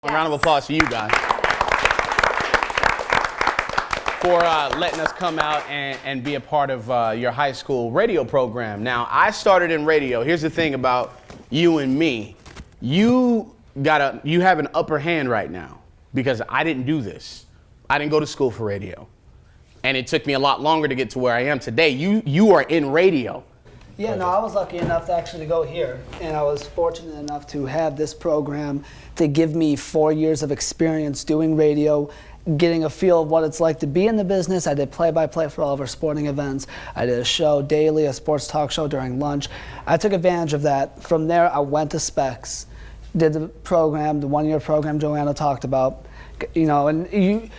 A round of applause for you guys for letting us come out and be a part of your high school radio program. Now, I started in radio. Here's the thing about you and me. You have an upper hand right now because I didn't do this. I didn't go to school for radio. And it took me a lot longer to get to where I am today. You are in radio. Yeah, no, I was lucky enough to actually go here, and I was fortunate enough to have this program to give me 4 years of experience doing radio, getting a feel of what it's like to be in the business. I did play-by-play for all of our sporting events. I did a show daily, a sports talk show during lunch. I took advantage of that. From there, I went to Specs, did the program, the one-year program Joanna talked about, and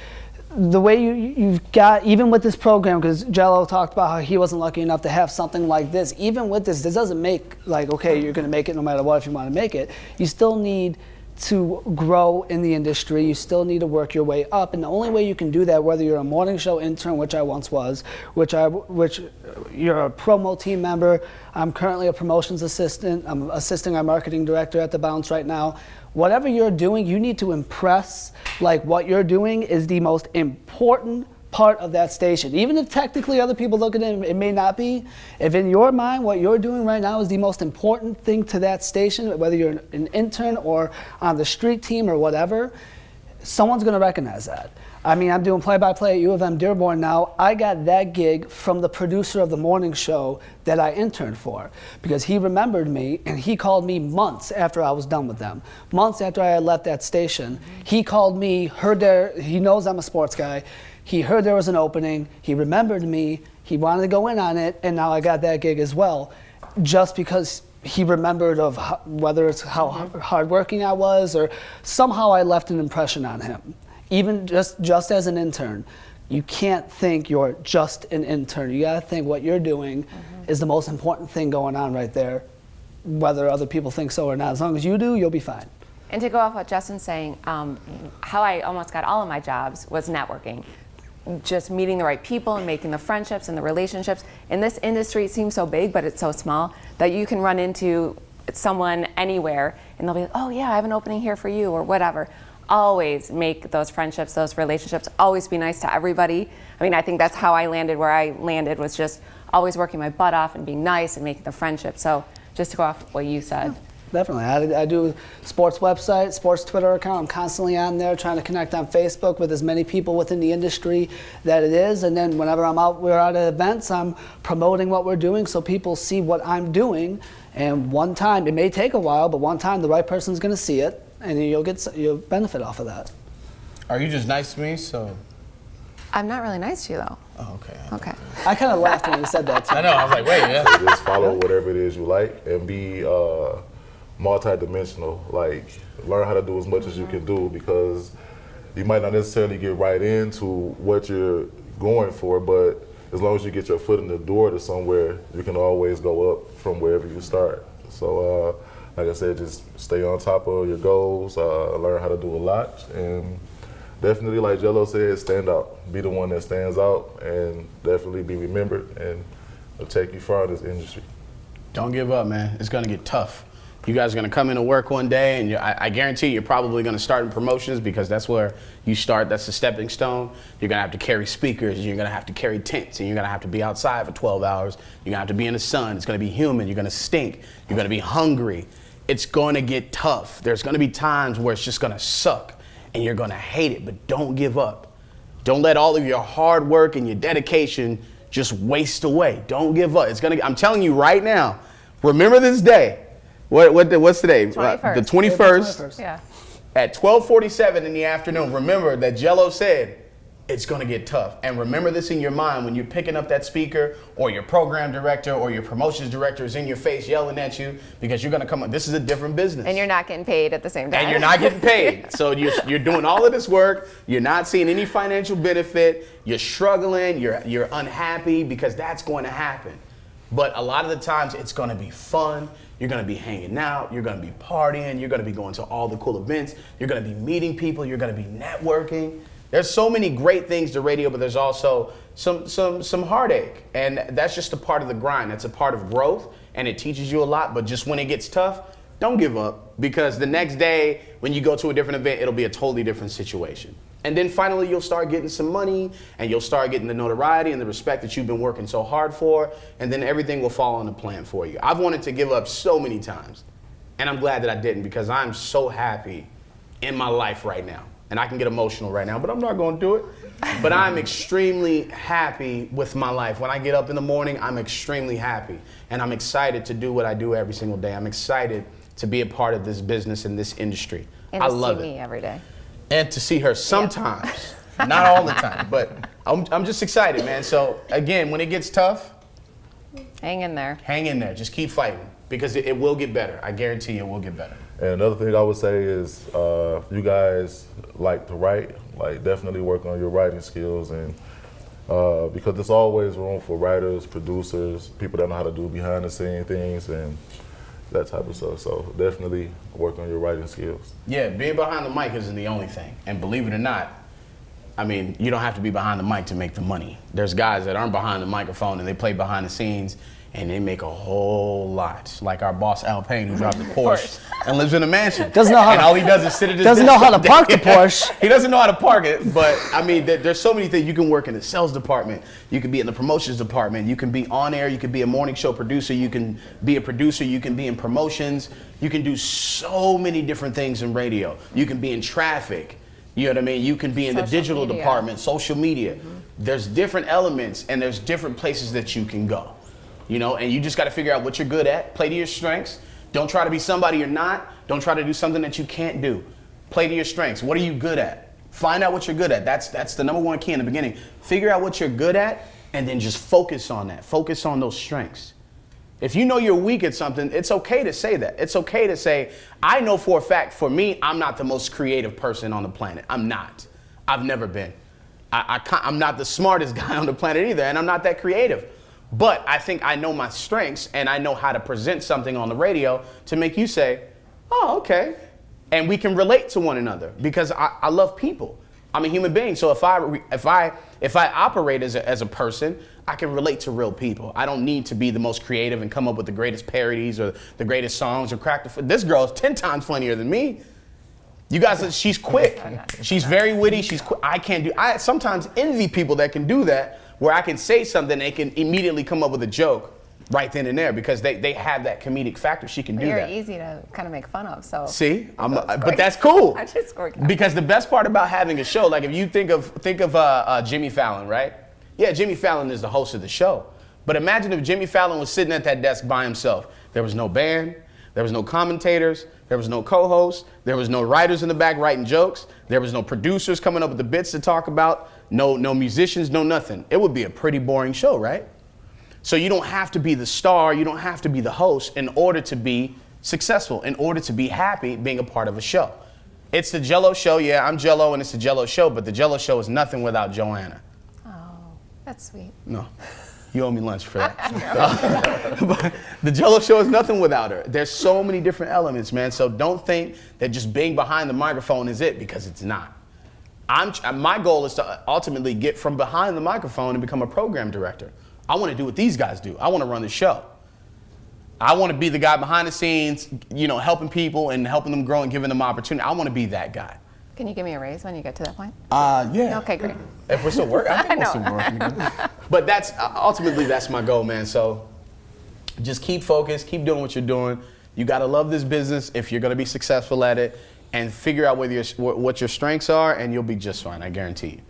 the way you've got, even with this program, because Gello talked about how he wasn't lucky enough to have something like this. Even with this doesn't make, okay, you're going to make it no matter what if you want to make it. You still need to grow in the industry. You still need to work your way up. And the only way you can do that, whether you're a morning show intern, which I once was, which you're a promo team member, I'm currently a promotions assistant, I'm assisting our marketing director at the Bounce right now. Whatever you're doing, you need to impress, what you're doing is the most important part of that station. Even if technically other people look at it, it may not be. If in your mind, what you're doing right now is the most important thing to that station, whether you're an intern or on the street team or whatever, someone's gonna recognize that. I mean, I'm doing play-by-play at U of M Dearborn now. I got that gig from the producer of the morning show that I interned for because he remembered me and he called me months after I was done with them. Months after I had left that station, he called me, he knows I'm a sports guy. He heard there was an opening, he remembered me, he wanted to go in on it, and now I got that gig as well. Just because he remembered of whether it's how hardworking I was or somehow I left an impression on him. Even just as an intern, you can't think you're just an intern. You gotta think what you're doing is the most important thing going on right there, whether other people think so or not. As long as you do, you'll be fine. And to go off what Justin's saying, how I almost got all of my jobs was networking. Just meeting the right people and making the friendships and the relationships. In this industry, it seems so big, but it's so small that you can run into someone anywhere and they'll be like, oh yeah, I have an opening here for you or whatever. Always make those friendships, those relationships, always be nice to everybody. I mean, I think that's how I landed where I landed, was just always working my butt off and being nice and making the friendship. So just to go off what you said. Definitely. I do sports website, sports Twitter account. I'm constantly on there trying to connect on Facebook with as many people within the industry that it is. And then whenever we're out at events, I'm promoting what we're doing so people see what I'm doing. And one time, it may take a while, but one time the right person's going to see it, and you'll benefit off of that. Are you just nice to me? So. I'm not really nice to you though. Oh, okay. Okay. I kind of laughed when you said that too. I know. I was like, wait, yeah. Just follow whatever it is you like and be multi-dimensional. Learn how to do as much as you can do, because you might not necessarily get right into what you're going for, but as long as you get your foot in the door to somewhere, you can always go up from wherever you start. So, like I said, just stay on top of your goals, learn how to do a lot, and definitely, like Gello said, stand out. Be the one that stands out, and definitely be remembered, and it'll take you far in this industry. Don't give up, man. It's gonna get tough. You guys are gonna come into work one day, and I guarantee you're probably gonna start in promotions, because that's where you start. That's the stepping stone. You're gonna have to carry speakers, you're gonna have to carry tents, and you're gonna have to be outside for 12 hours. You're gonna have to be in the sun. It's gonna be humid. You're gonna stink. You're gonna be hungry. It's gonna get tough. There's gonna be times where it's just gonna suck, and you're gonna hate it, but don't give up. Don't let all of your hard work and your dedication just waste away. Don't give up. I'm telling you right now, remember this day. What's today? 21st. The 21st. Yeah. At 12:47 in the afternoon, remember that Gello said it's gonna get tough. And remember this in your mind when you're picking up that speaker, or your program director or your promotions director is in your face yelling at you, because you're gonna come up. This is a different business. And you're not getting paid at the same time. And you're not getting paid. So you're doing all of this work. You're not seeing any financial benefit. You're struggling. You're unhappy, because that's going to happen. But a lot of the times it's gonna be fun. You're gonna be hanging out, you're gonna be partying, you're gonna be going to all the cool events, you're gonna be meeting people, you're gonna be networking. There's so many great things to radio, but there's also some heartache. And that's just a part of the grind. That's a part of growth, and it teaches you a lot. But just when it gets tough, don't give up, because the next day when you go to a different event, it'll be a totally different situation. And then finally you'll start getting some money, and you'll start getting the notoriety and the respect that you've been working so hard for, and then everything will fall on the plan for you. I've wanted to give up so many times, and I'm glad that I didn't, because I'm so happy in my life right now. And I can get emotional right now, but I'm not gonna do it. But I'm extremely happy with my life. When I get up in the morning, I'm extremely happy. And I'm excited to do what I do every single day. I'm excited to be a part of this business and this industry. And I to love see it. me every day. And to see her sometimes, not all the time, but I'm just excited, man. So again, when it gets tough, Hang in there. hang in there. Just keep fighting, because it will get better. I guarantee you it will get better. And another thing I would say is, you guys like to write, like definitely work on your writing skills, and because there's always room for writers, producers, people that know how to do behind the scene things and that type of stuff. So definitely work on your writing skills. Yeah, being behind the mic isn't the only thing. And believe it or not, I mean, you don't have to be behind the mic to make the money. There's guys that aren't behind the microphone and they play behind the scenes and they make a whole lot. Like our boss, Al Payne, who drives a Porsche and lives in a mansion. Doesn't know how and to- all he does is sit at his Doesn't desk know how all to park the day. Porsche. He doesn't know how to park it, but I mean, there's so many things. You can work in the sales department. You can be in the promotions department. You can be on air. You can be a morning show producer. You can be a producer. You can be in promotions. You can do so many different things in radio. You can be in traffic. You know what I mean? You can be in the Social digital media. department, social media. There's different elements and there's different places that you can go. You know, and you just got to figure out what you're good at. Play to your strengths. Don't try to be somebody you're not. Don't try to do something that you can't do. Play to your strengths. What are you good at? Find out what you're good at. That's the number one key in the beginning. Figure out what you're good at and then just focus on that. Focus on those strengths. If you know you're weak at something, it's okay to say that. It's okay to say, I know for a fact, for me, I'm not the most creative person on the planet. I'm not. I've never been. I'm not the smartest guy on the planet either, and I'm not that creative. But I think I know my strengths, and I know how to present something on the radio to make you say, oh, okay. And we can relate to one another, because I love people. I'm a human being, so if I operate as a person, I can relate to real people. I don't need to be the most creative and come up with the greatest parodies or the greatest songs or crack the. This girl is 10 times funnier than me. You guys, she's quick. She's very witty. She's quick. I sometimes envy people that can do that, where I can say something, they can immediately come up with a joke right then and there, because they have that comedic factor. She can do You're that. easy to kind of make fun of, so. See, That's but great. that's cool. I just scored that. Because the best part about having a show, like if you think of Jimmy Fallon, right? Yeah, Jimmy Fallon is the host of the show. But imagine if Jimmy Fallon was sitting at that desk by himself. There was no band, there was no commentators, there was no co-hosts, there was no writers in the back writing jokes, there was no producers coming up with the bits to talk about, no musicians, no nothing. It would be a pretty boring show, right? So you don't have to be the star, you don't have to be the host in order to be successful, in order to be happy being a part of a show. It's the Gello show, yeah, I'm Gello and it's the Gello show, but the Gello show is nothing without Joanna. Oh, that's sweet. No, you owe me lunch for that. But the Gello show is nothing without her. There's so many different elements, man, so don't think that just being behind the microphone is it, because it's not. My goal is to ultimately get from behind the microphone and become a program director. I want to do what these guys do. I want to run the show. I want to be the guy behind the scenes, you know, helping people and helping them grow and giving them opportunity. I want to be that guy. Can you give me a raise when you get to that point? Yeah. Okay, great. If we're still working, I think we're I still working. But that's ultimately that's my goal, man. So just keep focused, keep doing what you're doing. You got to love this business if you're going to be successful at it, and figure out what your strengths are, and you'll be just fine. I guarantee you.